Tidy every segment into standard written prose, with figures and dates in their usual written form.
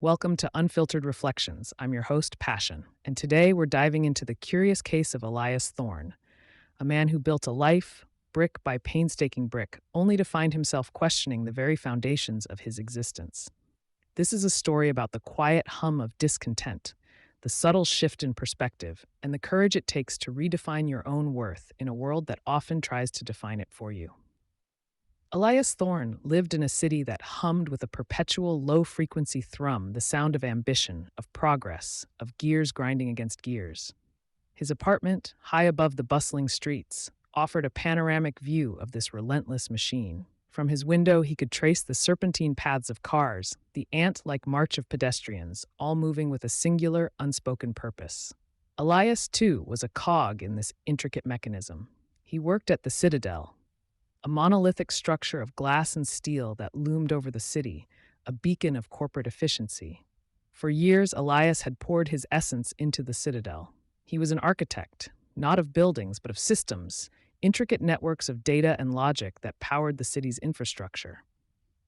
Welcome to Unfiltered Reflections. I'm your host, Passion, and today we're diving into the curious case of Elias Thorne, a man who built a life, brick by painstaking brick, only to find himself questioning the very foundations of his existence. This is a story about the quiet hum of discontent, the subtle shift in perspective, and the courage it takes to redefine your own worth in a world that often tries to define it for you. Elias Thorne lived in a city that hummed with a perpetual low frequency thrum, the sound of ambition, of progress, of gears grinding against gears. His apartment, high above the bustling streets, offered a panoramic view of this relentless machine. From his window, he could trace the serpentine paths of cars, the ant like march of pedestrians, all moving with a singular, unspoken purpose. Elias, too, was a cog in this intricate mechanism. He worked at the Citadel, a monolithic structure of glass and steel that loomed over the city, a beacon of corporate efficiency. For years, Elias had poured his essence into the Citadel. He was an architect, not of buildings, but of systems, intricate networks of data and logic that powered the city's infrastructure.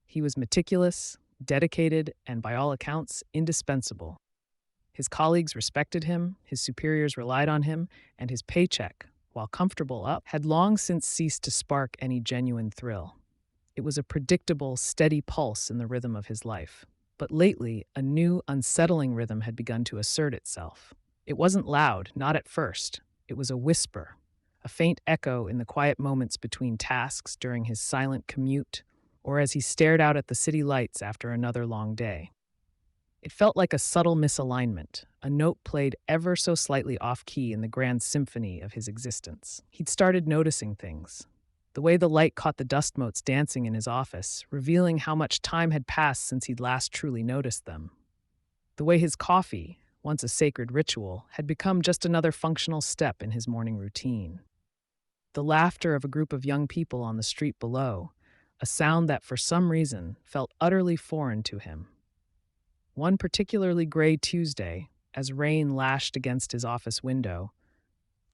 He was meticulous, dedicated, and by all accounts, indispensable. His colleagues respected him, his superiors relied on him, and his paycheck, while comfortable up, had long since ceased to spark any genuine thrill. It was a predictable, steady pulse in the rhythm of his life. But lately, a new, unsettling rhythm had begun to assert itself. It wasn't loud, not at first. It was a whisper, a faint echo in the quiet moments between tasks during his silent commute, or as he stared out at the city lights after another long day. It felt like a subtle misalignment, a note played ever so slightly off-key in the grand symphony of his existence. He'd started noticing things. The way the light caught the dust motes dancing in his office, revealing how much time had passed since he'd last truly noticed them. The way his coffee, once a sacred ritual, had become just another functional step in his morning routine. The laughter of a group of young people on the street below, a sound that for some reason felt utterly foreign to him. One particularly gray Tuesday, as rain lashed against his office window,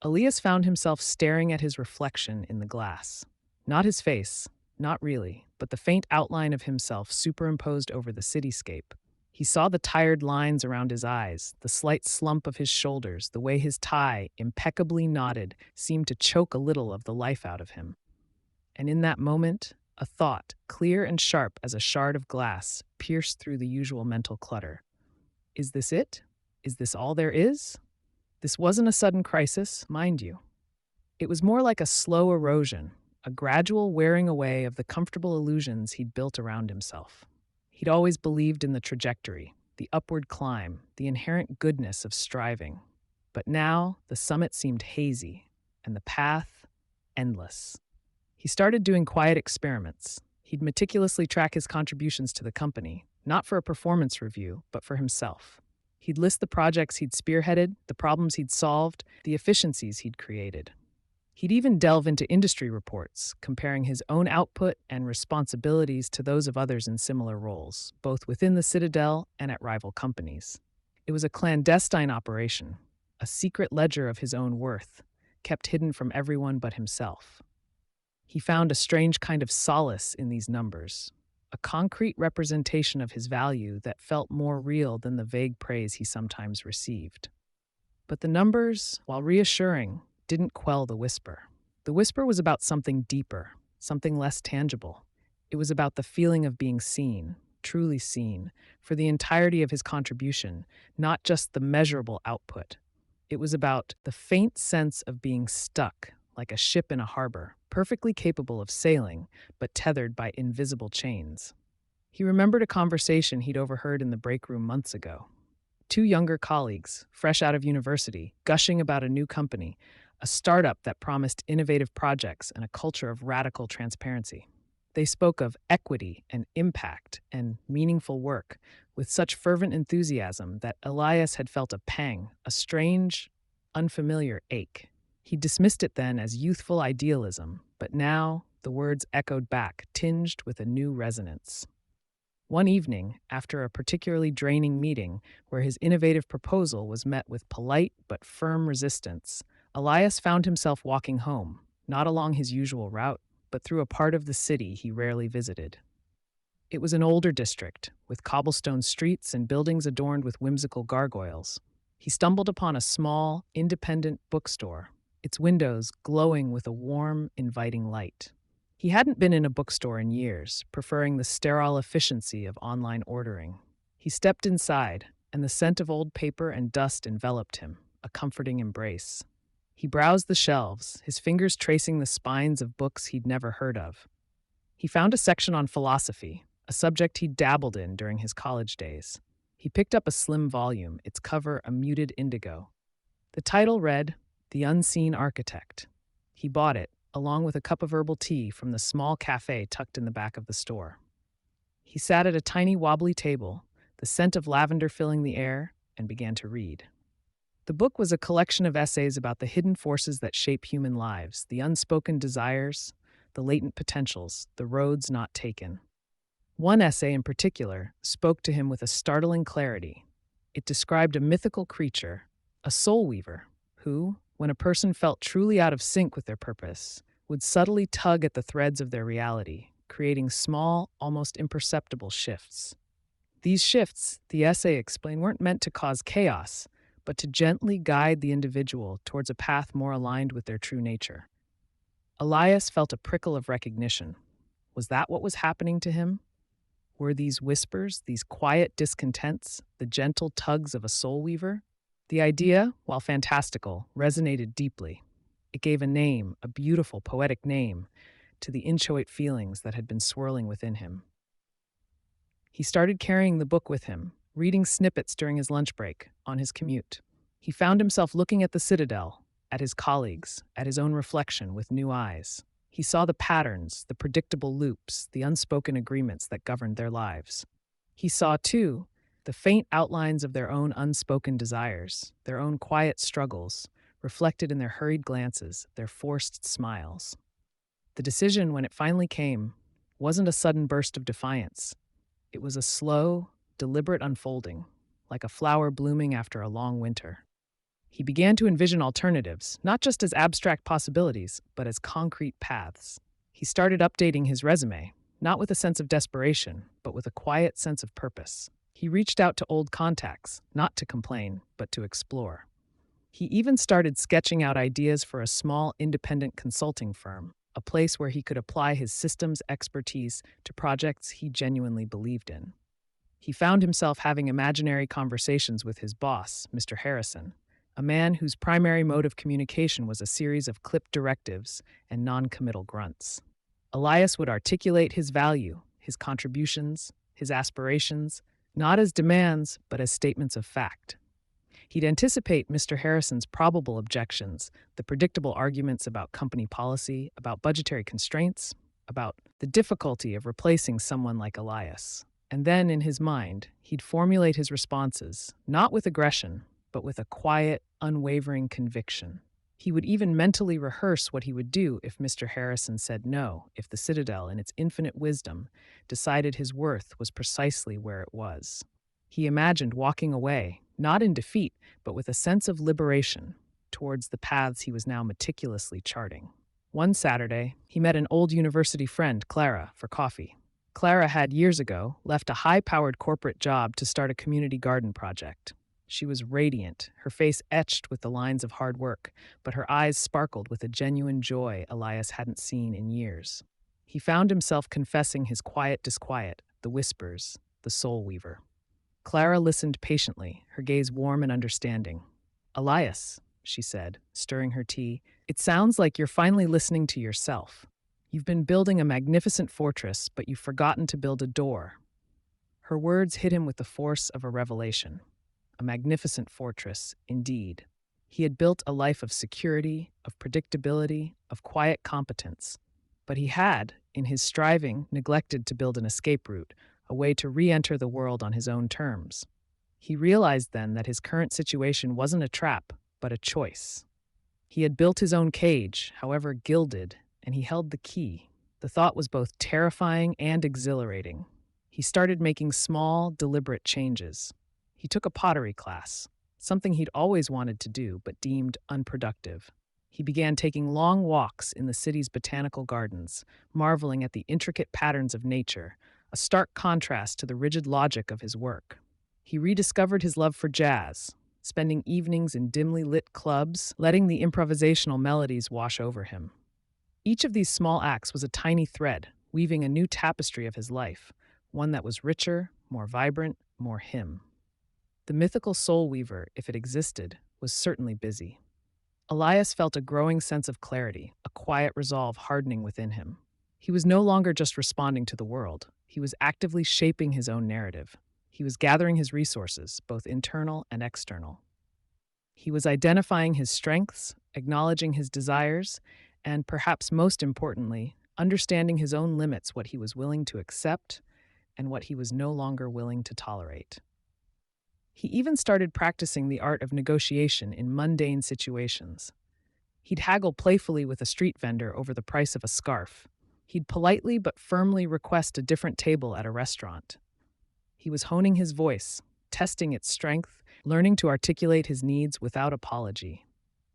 Elias found himself staring at his reflection in the glass. Not his face, not really, but the faint outline of himself superimposed over the cityscape. He saw the tired lines around his eyes, the slight slump of his shoulders, the way his tie, impeccably knotted, seemed to choke a little of the life out of him. And in that moment, a thought, clear and sharp as a shard of glass, pierced through the usual mental clutter. Is this it? Is this all there is? This wasn't a sudden crisis, mind you. It was more like a slow erosion, a gradual wearing away of the comfortable illusions he'd built around himself. He'd always believed in the trajectory, the upward climb, the inherent goodness of striving. But now the summit seemed hazy, and the path endless. He started doing quiet experiments. He'd meticulously track his contributions to the company, not for a performance review, but for himself. He'd list the projects he'd spearheaded, the problems he'd solved, the efficiencies he'd created. He'd even delve into industry reports, comparing his own output and responsibilities to those of others in similar roles, both within the Citadel and at rival companies. It was a clandestine operation, a secret ledger of his own worth, kept hidden from everyone but himself. He found a strange kind of solace in these numbers, a concrete representation of his value that felt more real than the vague praise he sometimes received. But the numbers, while reassuring, didn't quell the whisper. The whisper was about something deeper, something less tangible. It was about the feeling of being seen, truly seen, for the entirety of his contribution, not just the measurable output. It was about the faint sense of being stuck, like a ship in a harbor, perfectly capable of sailing, but tethered by invisible chains. He remembered a conversation he'd overheard in the break room months ago. Two younger colleagues, fresh out of university, gushing about a new company, a startup that promised innovative projects and a culture of radical transparency. They spoke of equity and impact and meaningful work with such fervent enthusiasm that Elias had felt a pang, a strange, unfamiliar ache. He dismissed it then as youthful idealism, but now the words echoed back, tinged with a new resonance. One evening, after a particularly draining meeting where his innovative proposal was met with polite but firm resistance, Elias found himself walking home, not along his usual route, but through a part of the city he rarely visited. It was an older district, with cobblestone streets and buildings adorned with whimsical gargoyles. He stumbled upon a small, independent bookstore, its windows glowing with a warm, inviting light. He hadn't been in a bookstore in years, preferring the sterile efficiency of online ordering. He stepped inside, and the scent of old paper and dust enveloped him, a comforting embrace. He browsed the shelves, his fingers tracing the spines of books he'd never heard of. He found a section on philosophy, a subject he'd dabbled in during his college days. He picked up a slim volume, its cover a muted indigo. The title read, The Unseen Architect. He bought it, along with a cup of herbal tea from the small cafe tucked in the back of the store. He sat at a tiny wobbly table, the scent of lavender filling the air, and began to read. The book was a collection of essays about the hidden forces that shape human lives, the unspoken desires, the latent potentials, the roads not taken. One essay in particular spoke to him with a startling clarity. It described a mythical creature, a soul weaver, who, when a person felt truly out of sync with their purpose, would subtly tug at the threads of their reality, creating small, almost imperceptible shifts. These shifts, the essay explained, weren't meant to cause chaos, but to gently guide the individual towards a path more aligned with their true nature. Elias felt a prickle of recognition. Was that what was happening to him? Were these whispers, these quiet discontents, the gentle tugs of a soul weaver? The idea, while fantastical, resonated deeply. It gave a name, a beautiful, poetic name, to the inchoate feelings that had been swirling within him. He started carrying the book with him, reading snippets during his lunch break, on his commute. He found himself looking at the citadel, at his colleagues, at his own reflection with new eyes. He saw the patterns, the predictable loops, the unspoken agreements that governed their lives. He saw, too, the faint outlines of their own unspoken desires, their own quiet struggles, reflected in their hurried glances, their forced smiles. The decision, when it finally came, wasn't a sudden burst of defiance. It was a slow, deliberate unfolding, like a flower blooming after a long winter. He began to envision alternatives, not just as abstract possibilities, but as concrete paths. He started updating his resume, not with a sense of desperation, but with a quiet sense of purpose. He reached out to old contacts, not to complain, but to explore. He even started sketching out ideas for a small independent consulting firm, a place where he could apply his systems expertise to projects he genuinely believed in. He found himself having imaginary conversations with his boss, Mr. Harrison, a man whose primary mode of communication was a series of clipped directives and non-committal grunts. Elias would articulate his value, his contributions, his aspirations, not as demands, but as statements of fact. He'd anticipate Mr. Harrison's probable objections, the predictable arguments about company policy, about budgetary constraints, about the difficulty of replacing someone like Elias. And then, in his mind, he'd formulate his responses, not with aggression, but with a quiet, unwavering conviction. He would even mentally rehearse what he would do if Mr. Harrison said no, if the Citadel, in its infinite wisdom, decided his worth was precisely where it was. He imagined walking away, not in defeat, but with a sense of liberation, towards the paths he was now meticulously charting. One Saturday, he met an old university friend, Clara, for coffee. Clara had, years ago, left a high-powered corporate job to start a community garden project. She was radiant, her face etched with the lines of hard work, but her eyes sparkled with a genuine joy Elias hadn't seen in years. He found himself confessing his quiet disquiet, the whispers, the soul weaver. Clara listened patiently, her gaze warm and understanding. "Elias," she said, stirring her tea, "it sounds like you're finally listening to yourself. You've been building a magnificent fortress, but you've forgotten to build a door." Her words hit him with the force of a revelation. A magnificent fortress, indeed. He had built a life of security, of predictability, of quiet competence. But he had, in his striving, neglected to build an escape route, a way to re-enter the world on his own terms. He realized then that his current situation wasn't a trap, but a choice. He had built his own cage, however gilded, and he held the key. The thought was both terrifying and exhilarating. He started making small, deliberate changes. He took a pottery class, something he'd always wanted to do but deemed unproductive. He began taking long walks in the city's botanical gardens, marveling at the intricate patterns of nature, a stark contrast to the rigid logic of his work. He rediscovered his love for jazz, spending evenings in dimly lit clubs, letting the improvisational melodies wash over him. Each of these small acts was a tiny thread, weaving a new tapestry of his life, one that was richer, more vibrant, more him. The mythical soul weaver, if it existed, was certainly busy. Elias felt a growing sense of clarity, a quiet resolve hardening within him. He was no longer just responding to the world, he was actively shaping his own narrative. He was gathering his resources, both internal and external. He was identifying his strengths, acknowledging his desires, and perhaps most importantly, understanding his own limits, what he was willing to accept and what he was no longer willing to tolerate. He even started practicing the art of negotiation in mundane situations. He'd haggle playfully with a street vendor over the price of a scarf. He'd politely but firmly request a different table at a restaurant. He was honing his voice, testing its strength, learning to articulate his needs without apology.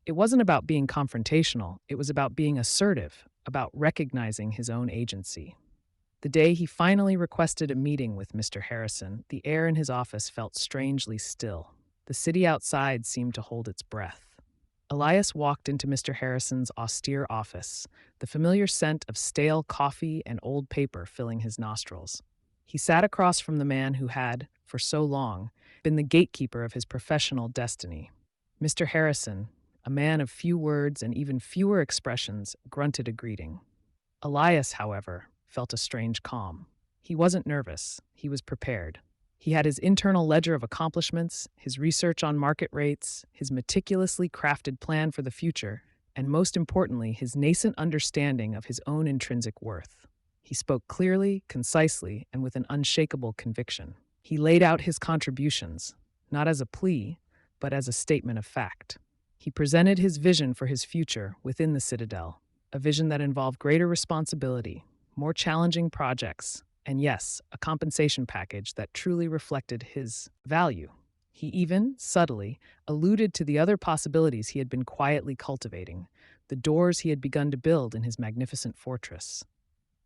It wasn't about being confrontational, it was about being assertive, about recognizing his own agency. The day he finally requested a meeting with Mr. Harrison, the air in his office felt strangely still. The city outside seemed to hold its breath. Elias walked into Mr. Harrison's austere office, the familiar scent of stale coffee and old paper filling his nostrils. He sat across from the man who had, for so long, been the gatekeeper of his professional destiny. Mr. Harrison, a man of few words and even fewer expressions, grunted a greeting. Elias, however, felt a strange calm. He wasn't nervous, he was prepared. He had his internal ledger of accomplishments, his research on market rates, his meticulously crafted plan for the future, and most importantly, his nascent understanding of his own intrinsic worth. He spoke clearly, concisely, and with an unshakable conviction. He laid out his contributions, not as a plea, but as a statement of fact. He presented his vision for his future within the Citadel, a vision that involved greater responsibility, more challenging projects, and yes, a compensation package that truly reflected his value. He even, subtly, alluded to the other possibilities he had been quietly cultivating, the doors he had begun to build in his magnificent fortress.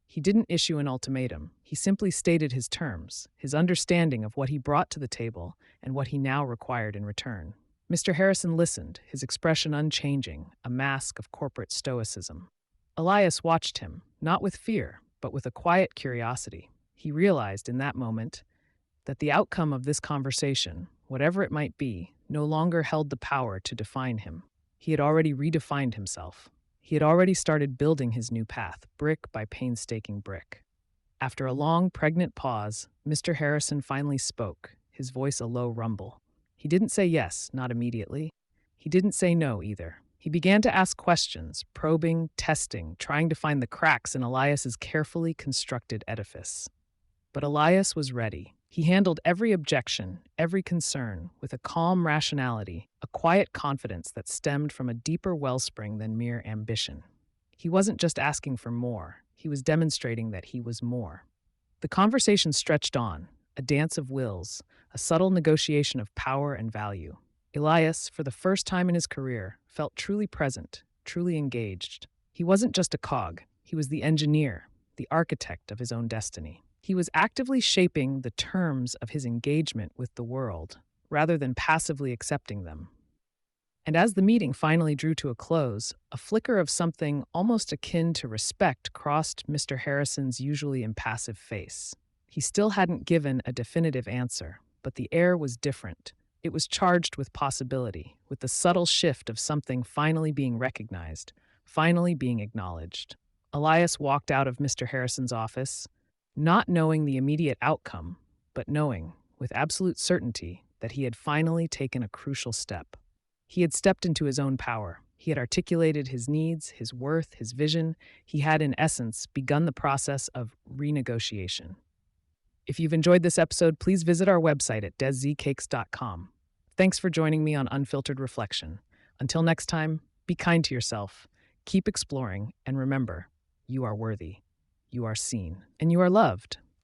He didn't issue an ultimatum, he simply stated his terms, his understanding of what he brought to the table and what he now required in return. Mr. Harrison listened, his expression unchanging, a mask of corporate stoicism. Elias watched him, not with fear, but with a quiet curiosity. He realized in that moment that the outcome of this conversation, whatever it might be, no longer held the power to define him. He had already redefined himself. He had already started building his new path, brick by painstaking brick. After a long, pregnant pause, Mr. Harrison finally spoke, his voice a low rumble. He didn't say yes, not immediately. He didn't say no either. He began to ask questions, probing, testing, trying to find the cracks in Elias's carefully constructed edifice. But Elias was ready. He handled every objection, every concern, with a calm rationality, a quiet confidence that stemmed from a deeper wellspring than mere ambition. He wasn't just asking for more, he was demonstrating that he was more. The conversation stretched on, a dance of wills, a subtle negotiation of power and value. Elias, for the first time in his career, felt truly present, truly engaged. He wasn't just a cog, he was the engineer, the architect of his own destiny. He was actively shaping the terms of his engagement with the world, rather than passively accepting them. And as the meeting finally drew to a close, a flicker of something almost akin to respect crossed Mr. Harrison's usually impassive face. He still hadn't given a definitive answer, but the air was different. It was charged with possibility, with the subtle shift of something finally being recognized, finally being acknowledged. Elias walked out of Mr. Harrison's office, not knowing the immediate outcome, but knowing, with absolute certainty, that he had finally taken a crucial step. He had stepped into his own power. He had articulated his needs, his worth, his vision. He had, in essence, begun the process of renegotiation. If you've enjoyed this episode, please visit our website at Deszicakes.com. Thanks for joining me on Unfiltered Reflection. Until next time, be kind to yourself, keep exploring, and remember, you are worthy, you are seen, and you are loved.